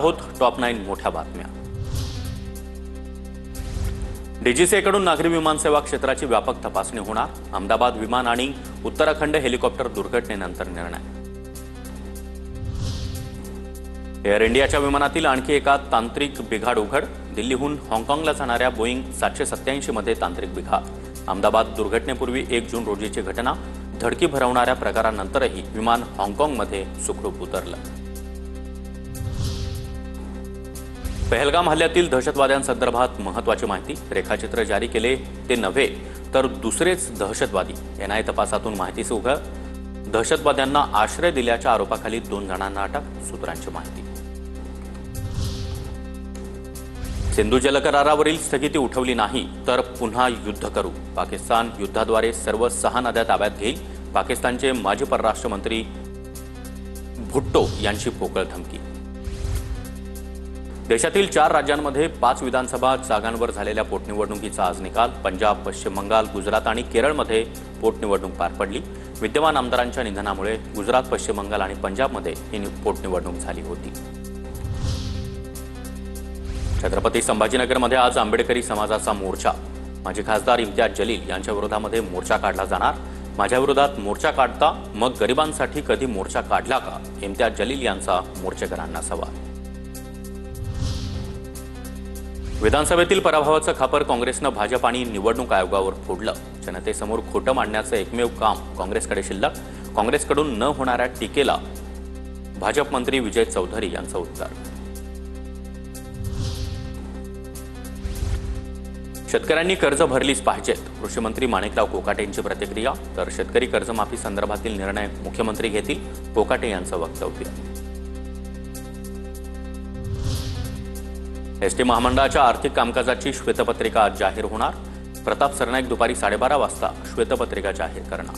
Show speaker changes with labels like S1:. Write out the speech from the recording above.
S1: आहोत टॉप 9 मोठ्या बातम्या। डीजीसीएकडून नागरी विमानसेवा क्षेत्राची व्यापक तपासणी होणार। अहमदाबाद विमान आणि उत्तराखंड हेलिकॉप्टर दुर्घटनेनंतर निर्णय। एअर इंडियाच्या विमानातील आणखी एका तांत्रिक बिघाड उघड। दिल्लीहून हाँगकाँगला जाणाऱ्या बोईंग 787 मध्ये तांत्रिक बिघाड। अहमदाबाद दुर्घटनेपूर्वी 1 जून रोजीची घटना। धडकी भरवणाऱ्या प्रकारानंतरही विमान हाँगकाँगमध्ये सुखरूप उतरलं। पहलगाम हल्ल्यातील दहशतवाद्यांसंदर्भात महत्त्वाची माहिती। रेखाचित्र जारी केले ते नव्हे तर दुसरेच दहशतवादी। एनआय तपासातून माहितीचं उघड। दहशतवाद्यांना आश्रय दिल्याच्या आरोपाखाली 2 जणांना अटक। सूत्रांची माहिती। सिंधू जलकरारावरील स्थगिती उठवली नाही तर पुन्हा युद्ध करू। पाकिस्तान युद्धाद्वारे सर्व 6 नद्या ताब्यात घेईल। पाकिस्तानचे माजी परराष्ट्र मंत्री भुट्टो यांची पोकळ धमकी। देशातील 4 राज्यांमध्ये 5 विधानसभा जागांवर झालेल्या पोटनिवडणुकीचा आज निकाल। पंजाब, पश्चिम बंगाल, गुजरात आणि केरळमध्ये पोटनिवडणूक पार पडली। विद्यमान आमदारांच्या निधनामुळे गुजरात, पश्चिम बंगाल आणि पंजाबमध्ये ही पोटनिवडणूक झाली होती। छत्रपती संभाजीनगरमध्ये आज आंबेडकरी समाजाचा मोर्चा। माजी खासदार इम्तियाज जलील यांच्या विरोधामध्ये मोर्चा काढला जाणार। माझ्या विरोधात मोर्चा काढता मग गरिबांसाठी कधी मोर्चा काढला का? इम्तियाज जलील यांचा मोर्चेकरांना सवाल। विधानसभेतील पराभवाचं खापर काँग्रेसनं भाजप आणि निवडणूक आयोगावर फोडलं। जनतेसमोर खोटं मांडण्याचं एकमेव काम काँग्रेसकडे शिल्लक। काँग्रेसकडून न होणाऱ्या टीकेला भाजप मंत्री विजय चौधरी यांचं उत्तर। शेतकऱ्यांनी कर्ज भरलीच पाहिजेत। कृषी मंत्री माणिकराव कोकाटे यांची प्रतिक्रिया। तर शेतकरी कर्जमाफी संदर्भातील निर्णय मुख्यमंत्री घेतील, कोकाटे यांचं वक्तव्य। एसटी महामंडळाच्या आर्थिक कामकाजाची श्वेतपत्रिका आज जाहीर होणार। प्रताप सरनाईक दुपारी 12:30 वाजता श्वेतपत्रिका जाहीर करणार।